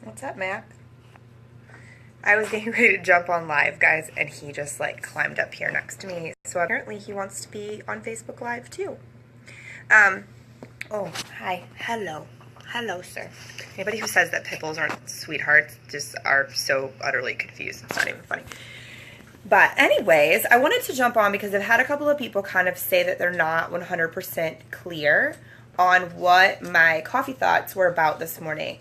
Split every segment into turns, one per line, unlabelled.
What's up, Mac? I was getting ready to jump on live, guys, and he just like climbed up here next to me. So apparently he wants to be on Facebook Live too. Um, oh, hi. Hello. Hello, sir. Anybody who says that pit bulls aren't sweethearts just are so utterly confused. It's not even funny. But anyways, I wanted to jump on because I've had a couple of people kind of say that they're not 100% clear on what my coffee thoughts were about this morning.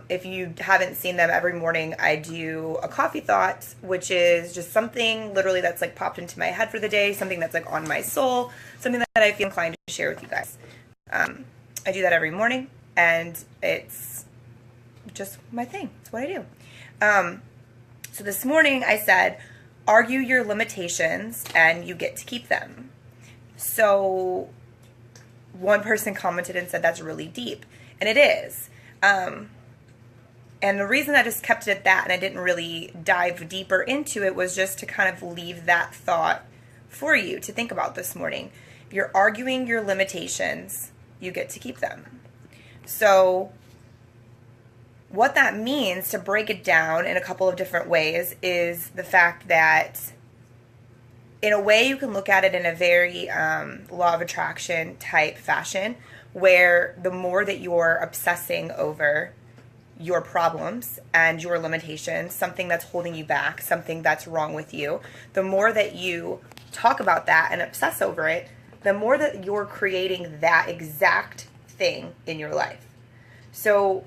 If you haven't seen them, every morning I do a coffee thought, which is just something literally that's like popped into my head for the day, something that's like on my soul, something that I feel inclined to share with you guys. I do that every morning, and it's just my thing. It's what I do. So this morning I said, argue your limitations and you get to keep them. So one person commented and said that's really deep, and it is. And the reason I just kept it at that and I didn't really dive deeper into it was just to kind of leave that thought for you to think about this morning. If you're arguing your limitations, you get to keep them. So what that means, to break it down in a couple of different ways, is the fact that in a way you can look at it in a very law of attraction type fashion, where the more that you're obsessing over your problems and your limitations, something that's holding you back, something that's wrong with you, the more that you talk about that and obsess over it, the more that you're creating that exact thing in your life. So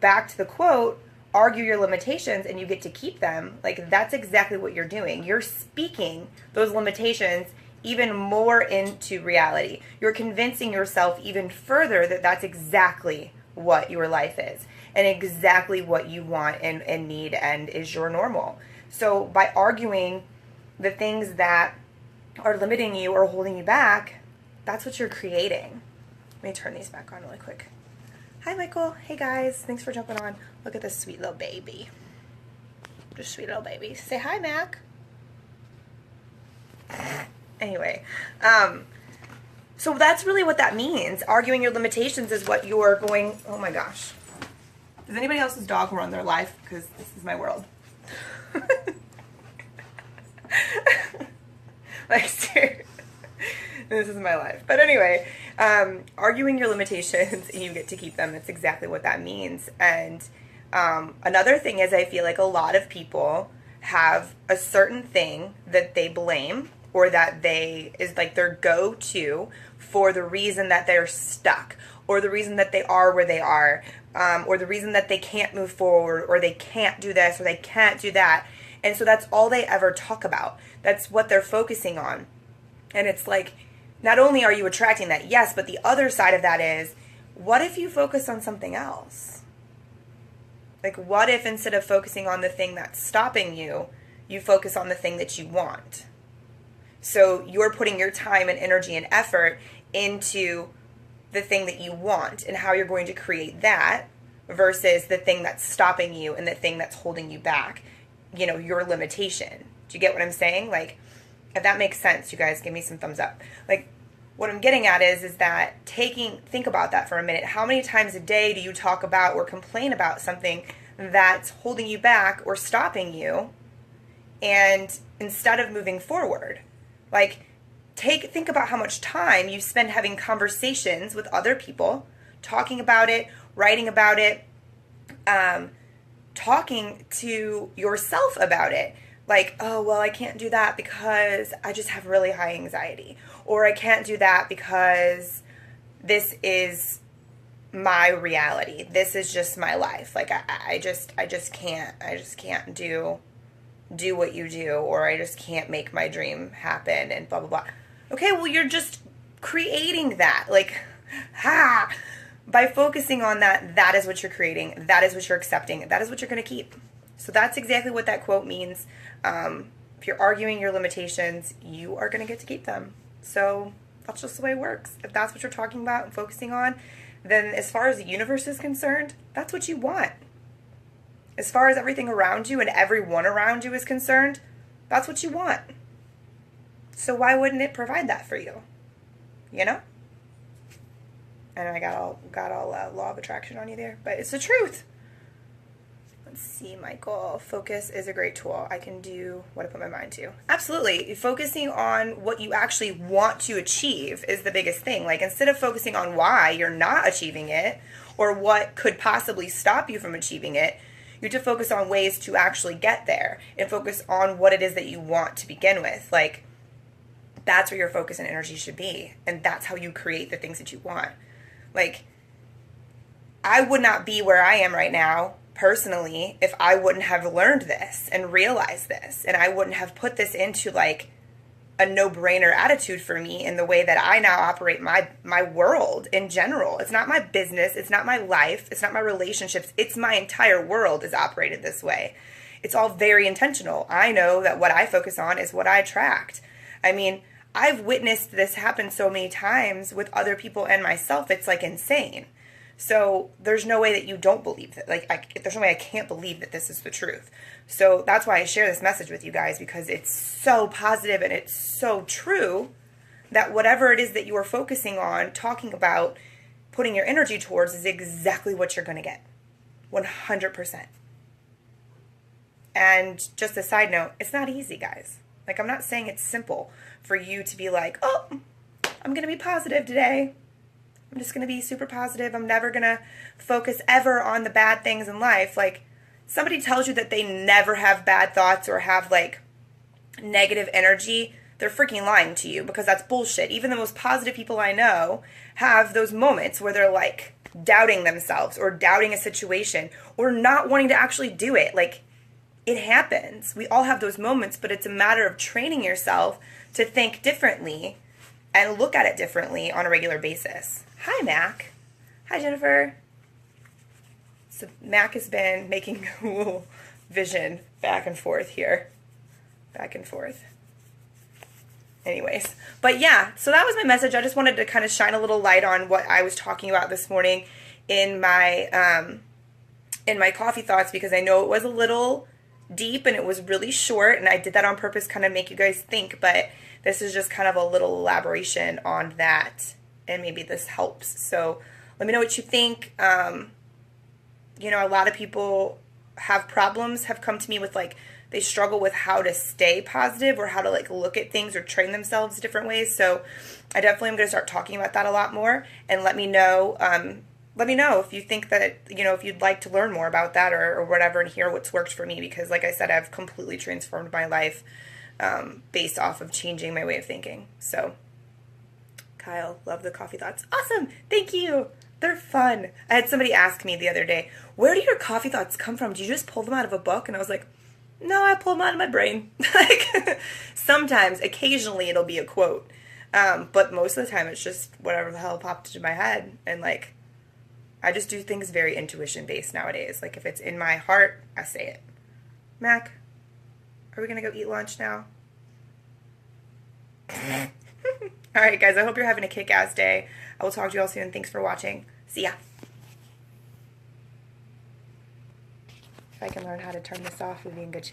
back to the quote, argue your limitations and you get to keep them. Like, that's exactly what you're doing. You're speaking those limitations even more into reality. You're convincing yourself even further that that's exactly what your life is and exactly what you want and need and is your normal. So by arguing the things that are limiting you or holding you back, that's what you're creating. Let me turn these back on really quick. Hi, Michael. Hey, guys. Thanks for jumping on. Look at this sweet little baby. Just sweet little baby. Say hi, Mac. Anyway, so that's really what that means. Arguing your limitations is what you're going... Oh, my gosh. Does anybody else's dog run their life? Because this is my world. Like, seriously. This is my life. But anyway, arguing your limitations and you get to keep them. That's exactly what that means. And another thing is, I feel like a lot of people have a certain thing that they blame or that they is like their go-to for the reason that they're stuck or the reason that they are where they are, or the reason that they can't move forward or they can't do this or they can't do that. And so that's all they ever talk about. That's what they're focusing on. And it's like, not only are you attracting that, yes, but the other side of that is, what if you focus on something else? Like, what if instead of focusing on the thing that's stopping you, you focus on the thing that you want? So you're putting your time and energy and effort into the thing that you want and how you're going to create that versus the thing that's stopping you and the thing that's holding you back, you know, your limitation. Do you get what I'm saying? Like, if that makes sense, you guys, give me some thumbs up. Like, what I'm getting at is that think about that for a minute. How many times a day do you talk about or complain about something that's holding you back or stopping you, and instead of moving forward? Like, think about how much time you spend having conversations with other people, talking about it, writing about it, talking to yourself about it. Like, oh, well, I can't do that because I just have really high anxiety. Or I can't do that because this is my reality. This is just my life. Like, I just can't do what you do, or I just can't make my dream happen and blah, blah, blah. Okay, well, you're just creating that. Like, by focusing on that, that is what you're creating. That is what you're accepting. That is what you're going to keep. So that's exactly what that quote means. If you're arguing your limitations, you are going to get to keep them. So that's just the way it works. If that's what you're talking about and focusing on, then as far as the universe is concerned, that's what you want. As far as everything around you and everyone around you is concerned, that's what you want. So why wouldn't it provide that for you? You know? And I got all law of attraction on you there, but it's the truth. Let's see, Michael. Focus is a great tool. I can do what I put my mind to. Absolutely. Focusing on what you actually want to achieve is the biggest thing. Like, instead of focusing on why you're not achieving it or what could possibly stop you from achieving it, you have to focus on ways to actually get there and focus on what it is that you want to begin with. Like, that's where your focus and energy should be. And that's how you create the things that you want. Like, I would not be where I am right now personally if I wouldn't have learned this and realized this, and I wouldn't have put this into like a no-brainer attitude for me in the way that I now operate my world in general. It's not my business, it's not my life, it's not my relationships, it's my entire world is operated this way. It's all very intentional. I know that what I focus on is what I attract. I mean, I've witnessed this happen so many times with other people and myself, it's like insane. So there's no way that you don't believe that. Like, there's no way I can't believe that this is the truth. So that's why I share this message with you guys, because it's so positive and it's so true that whatever it is that you are focusing on, talking about, putting your energy towards is exactly what you're going to get. 100%. And just a side note, it's not easy, guys. Like, I'm not saying it's simple for you to be like, oh, I'm going to be positive today. I'm just going to be super positive. I'm never going to focus ever on the bad things in life. Like, somebody tells you that they never have bad thoughts or have, like, negative energy, they're freaking lying to you, because that's bullshit. Even the most positive people I know have those moments where they're, like, doubting themselves or doubting a situation or not wanting to actually do it. Like, it happens. We all have those moments, but it's a matter of training yourself to think differently and look at it differently on a regular basis. Hi, Mac. Hi, Jennifer. So Mac has been making a little vision back and forth here. Back and forth. Anyways, but yeah, so that was my message. I just wanted to kind of shine a little light on what I was talking about this morning in my coffee thoughts, because I know it was a little deep and it was really short, and I did that on purpose, kind of make you guys think, but this is just kind of a little elaboration on that, and maybe this helps. So let me know what you think. You know, a lot of people have problems, have come to me with, like, they struggle with how to stay positive or how to, like, look at things or train themselves different ways. So I definitely am going to start talking about that a lot more, and let me know if you think that, you know, if you'd like to learn more about that or whatever, and hear what's worked for me, because like I said, I've completely transformed my life based off of changing my way of thinking. So Kyle, love the coffee thoughts. Awesome. Thank you. They're fun. I had somebody ask me the other day, where do your coffee thoughts come from? Do you just pull them out of a book? And I was like, no, I pull them out of my brain. Like, sometimes, occasionally it'll be a quote. But most of the time it's just whatever the hell popped into my head. And like, I just do things very intuition based nowadays. Like, if it's in my heart, I say it. Mac, are we going to go eat lunch now? All right, guys, I hope you're having a kick-ass day. I will talk to you all soon. Thanks for watching. See ya. If I can learn how to turn this off, we'll be in good shape.